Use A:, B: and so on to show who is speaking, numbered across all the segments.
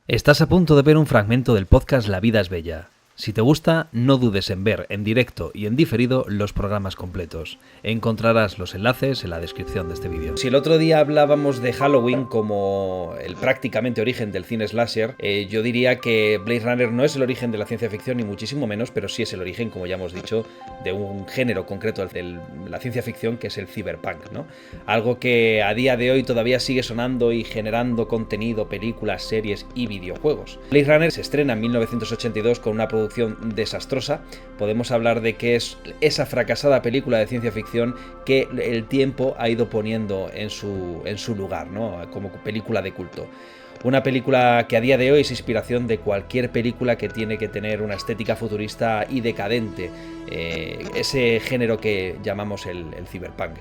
A: Estás a punto de ver un fragmento del podcast La vida es bella. Si te gusta, no dudes en ver en directo y en diferido los programas completos. Encontrarás los enlaces en la descripción de este vídeo. Si el otro día hablábamos de Halloween como el prácticamente origen del cine slasher, yo diría que Blade Runner no es el origen de la ciencia ficción ni muchísimo menos, pero sí es el origen, como ya hemos dicho, de un género concreto de la ciencia ficción que es el cyberpunk, ¿no? Algo que a día de hoy todavía sigue sonando y generando contenido, películas, series y videojuegos. Blade Runner se estrena en 1982 con una producción desastrosa. Podemos hablar de que es esa fracasada película de ciencia ficción que el tiempo ha ido poniendo en su lugar, ¿no? Como película de culto. Una película que a día de hoy es inspiración de cualquier película que tiene que tener una estética futurista y decadente, ese género que llamamos el cyberpunk.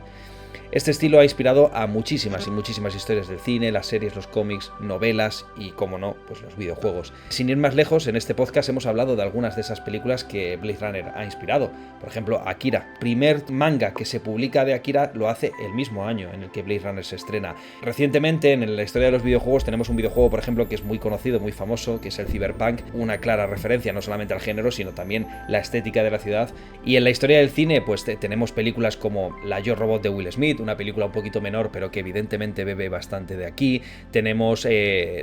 A: Este estilo ha inspirado a muchísimas y muchísimas historias del cine, las series, los cómics, novelas y, como no, pues los videojuegos. Sin ir más lejos, en este podcast hemos hablado de algunas de esas películas que Blade Runner ha inspirado. Por ejemplo, Akira. Primer manga que se publica de Akira lo hace el mismo año en el que Blade Runner se estrena. Recientemente, en la historia de los videojuegos, tenemos un videojuego, por ejemplo, que es muy conocido, muy famoso, que es el Cyberpunk. Una clara referencia no solamente al género, sino también la estética de la ciudad. Y en la historia del cine, pues tenemos películas como La Yo Robot de Will Smith, una película un poquito menor pero que evidentemente bebe bastante de aquí. Tenemos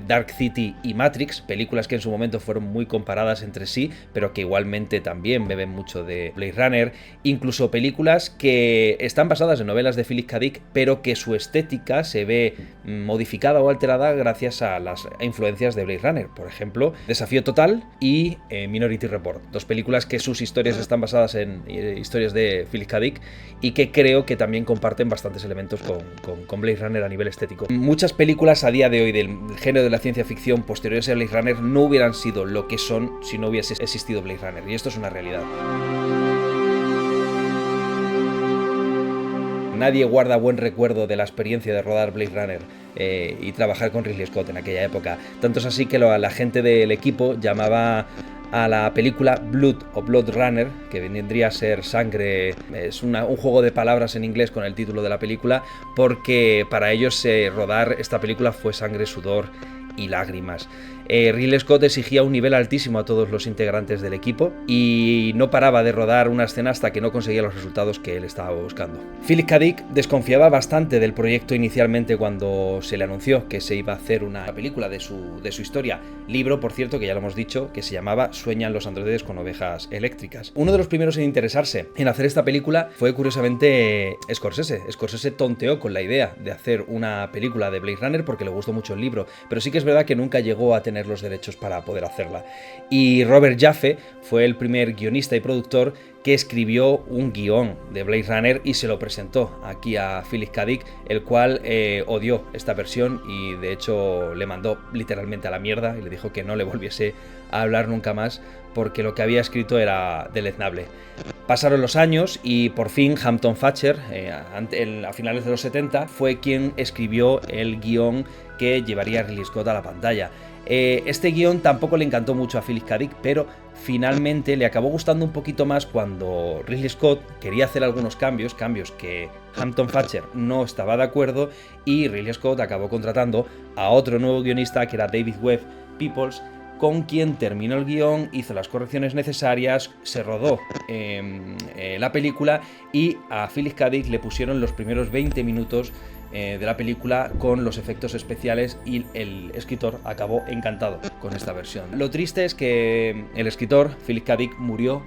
A: Dark City y Matrix, películas que en su momento fueron muy comparadas entre sí, pero que igualmente también beben mucho de Blade Runner. Incluso películas que están basadas en novelas de Philip K. Dick, pero que su estética se ve modificada o alterada gracias a las influencias de Blade Runner. Por ejemplo, Desafío Total y Minority Report, dos películas que sus historias están basadas en historias de Philip K. Dick y que creo que también comparten bastantes elementos con Blade Runner a nivel estético. Muchas películas a día de hoy del género de la ciencia ficción posteriores a Blade Runner no hubieran sido lo que son si no hubiese existido Blade Runner, y esto es una realidad. Nadie guarda buen recuerdo de la experiencia de rodar Blade Runner y trabajar con Ridley Scott en aquella época. Tanto es así que la gente del equipo llamaba a la película Blood o Blood Runner, que vendría a ser sangre, es un juego de palabras en inglés con el título de la película, porque para ellos rodar esta película fue sangre, sudor y lágrimas. Ridley Scott exigía un nivel altísimo a todos los integrantes del equipo y no paraba de rodar una escena hasta que no conseguía los resultados que él estaba buscando. Philip K. Dick desconfiaba bastante del proyecto inicialmente cuando se le anunció que se iba a hacer una película de su historia. Libro, por cierto, que ya lo hemos dicho, que se llamaba Sueñan los androides con ovejas eléctricas. Uno de los primeros en interesarse en hacer esta película fue curiosamente Scorsese. Scorsese tonteó con la idea de hacer una película de Blade Runner porque le gustó mucho el libro, pero sí que es verdad que nunca llegó a tener los derechos para poder hacerla. Y Robert Jaffe fue el primer guionista y productor que escribió un guión de Blade Runner y se lo presentó aquí a Philip K. Dick, el cual odió esta versión y de hecho le mandó literalmente a la mierda y le dijo que no le volviese a hablar nunca más porque lo que había escrito era deleznable. Pasaron los años y por fin Hampton Fancher, a finales de los 70, fue quien escribió el guión que llevaría a Ridley Scott a la pantalla. Este guión tampoco le encantó mucho a Philip K. Dick, pero finalmente le acabó gustando un poquito más cuando Ridley Scott quería hacer algunos cambios que Hampton Fancher no estaba de acuerdo, y Ridley Scott acabó contratando a otro nuevo guionista que era David Webb Peoples, con quien terminó el guión, hizo las correcciones necesarias, se rodó la película y a Philip K. Dick le pusieron los primeros 20 minutos de la película con los efectos especiales y el escritor acabó encantado con esta versión. Lo triste es que el escritor, Philip K. Dick, murió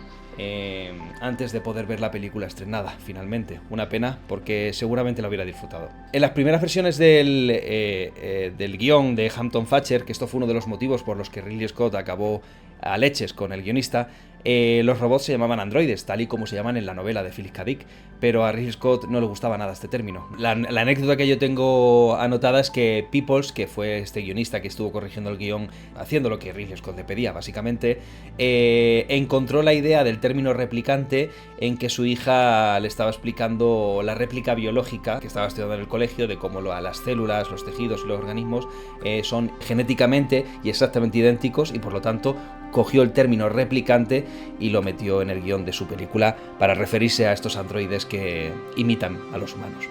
A: antes de poder ver la película estrenada, finalmente. Una pena, porque seguramente la hubiera disfrutado. En las primeras versiones del guión de Hampton Fancher, que esto fue uno de los motivos por los que Ridley Scott acabó a leches con el guionista, los robots se llamaban androides, tal y como se llaman en la novela de Philip K. Dick, pero a Ridley Scott no le gustaba nada este término. La anécdota que yo tengo anotada es que Peoples, que fue este guionista que estuvo corrigiendo el guión, haciendo lo que Ridley Scott le pedía básicamente, encontró la idea del término replicante en que su hija le estaba explicando la réplica biológica que estaba estudiando en el colegio, de cómo las células, los tejidos y los organismos son genéticamente y exactamente idénticos, y por lo tanto cogió el término replicante y lo metió en el guión de su película para referirse a estos androides que imitan a los humanos.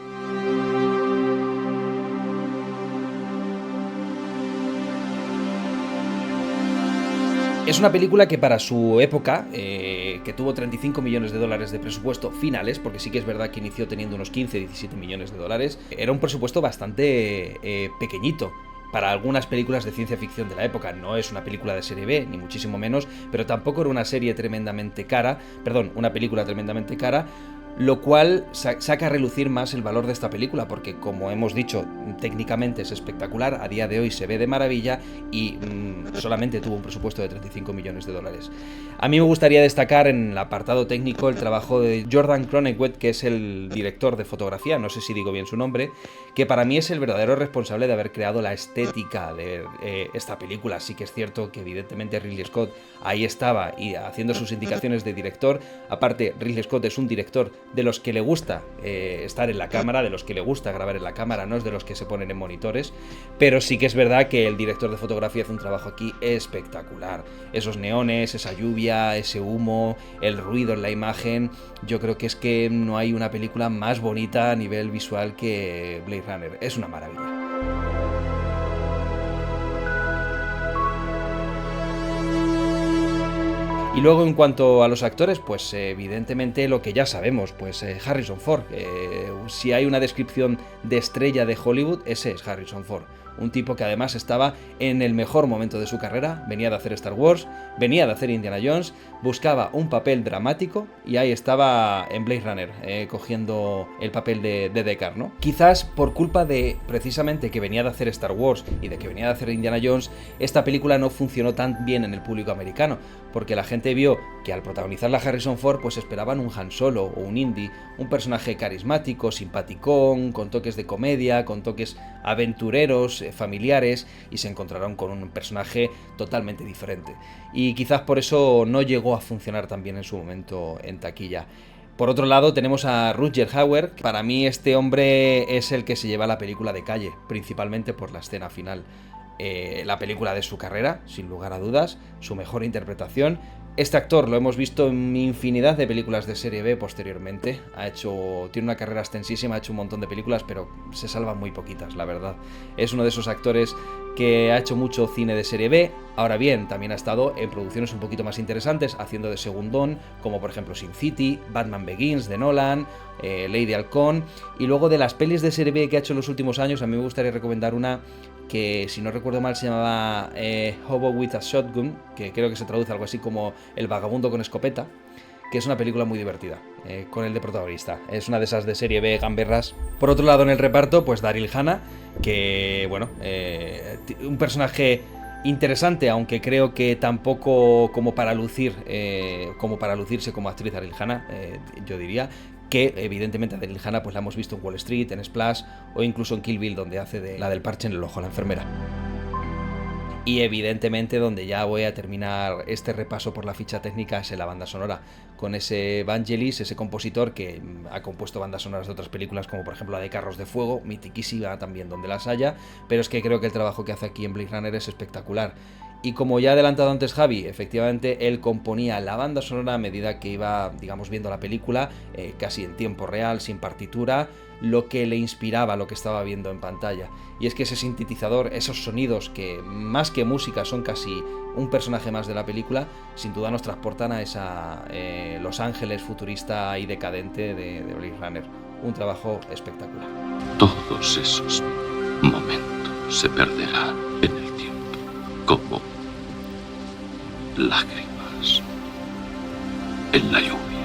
A: Es una película que para su época, que tuvo 35 millones de dólares de presupuesto finales, porque sí que es verdad que inició teniendo unos 15, 17 millones de dólares, era un presupuesto bastante pequeñito para algunas películas de ciencia ficción de la época. No es una película de serie B, ni muchísimo menos, pero tampoco era una película tremendamente cara, lo cual saca a relucir más el valor de esta película, porque como hemos dicho, técnicamente es espectacular, a día de hoy se ve de maravilla y solamente tuvo un presupuesto de 35 millones de dólares. A mí me gustaría destacar en el apartado técnico el trabajo de Jordan Cronenweth, que es el director de fotografía, no sé si digo bien su nombre, que para mí es el verdadero responsable de haber creado la estética de esta película. Sí que es cierto que evidentemente Ridley Scott ahí estaba y haciendo sus indicaciones de director. Aparte, Ridley Scott es un director de los que le gusta estar en la cámara, de los que le gusta grabar en la cámara, no es de los que se ponen en monitores, pero sí que es verdad que el director de fotografía hace un trabajo aquí espectacular. Esos neones, esa lluvia, ese humo, el ruido en la imagen, yo creo que es que no hay una película más bonita a nivel visual que Blade Runner, es una maravilla. Y luego en cuanto a los actores, pues evidentemente lo que ya sabemos, pues Harrison Ford. Si hay una descripción de estrella de Hollywood, ese es Harrison Ford. Un tipo que además estaba en el mejor momento de su carrera, venía de hacer Star Wars, venía de hacer Indiana Jones, buscaba un papel dramático y ahí estaba en Blade Runner, cogiendo el papel de Deckard, ¿no? Quizás por culpa de precisamente que venía de hacer Star Wars y de que venía de hacer Indiana Jones, esta película no funcionó tan bien en el público americano, porque la gente vio que al protagonizarla Harrison Ford, pues esperaban un Han Solo o un Indy, un personaje carismático, simpaticón, con toques de comedia, con toques aventureros, familiares, y se encontraron con un personaje totalmente diferente. Y quizás por eso no llegó a funcionar tan bien en su momento en taquilla. Por otro lado tenemos a Rutger Hauer. Para mí este hombre es el que se lleva la película de calle, principalmente por la escena final. La película de su carrera, sin lugar a dudas, su mejor interpretación. Este actor lo hemos visto en infinidad de películas de serie B posteriormente. Tiene una carrera extensísima, ha hecho un montón de películas, pero se salvan muy poquitas, la verdad. Es uno de esos actores que ha hecho mucho cine de serie B. Ahora bien, también ha estado en producciones un poquito más interesantes, haciendo de segundón, como por ejemplo Sin City, Batman Begins de Nolan, Lady Halcón. Y luego de las pelis de serie B que ha hecho en los últimos años, a mí me gustaría recomendar una que, si no recuerdo mal, se llamaba Hobo with a Shotgun, que creo que se traduce algo así como El vagabundo con escopeta, que es una película muy divertida, con el de protagonista. Es una de esas de serie B gamberras. Por otro lado, en el reparto, pues Daryl Hannah, que, bueno, un personaje interesante, aunque creo que tampoco como para lucirse como actriz Daryl Hannah, yo diría que evidentemente a Daryl Hannah pues la hemos visto en Wall Street, en Splash o incluso en Kill Bill, donde hace de la del parche en el ojo, la enfermera. Y evidentemente donde ya voy a terminar este repaso por la ficha técnica es en la banda sonora, con ese Vangelis, ese compositor que ha compuesto bandas sonoras de otras películas como por ejemplo la de Carros de Fuego, mitiquísima también donde las haya, pero es que creo que el trabajo que hace aquí en Blade Runner es espectacular. Y como ya ha adelantado antes Javi, efectivamente él componía la banda sonora a medida que iba, digamos, viendo la película, casi en tiempo real, sin partitura, lo que le inspiraba lo que estaba viendo en pantalla. Y es que ese sintetizador, esos sonidos que más que música son casi un personaje más de la película, sin duda nos transportan a esa Los Ángeles futurista y decadente de Blade Runner. Un trabajo espectacular.
B: Todos esos momentos se perderán en el tiempo como lágrimas en la lluvia.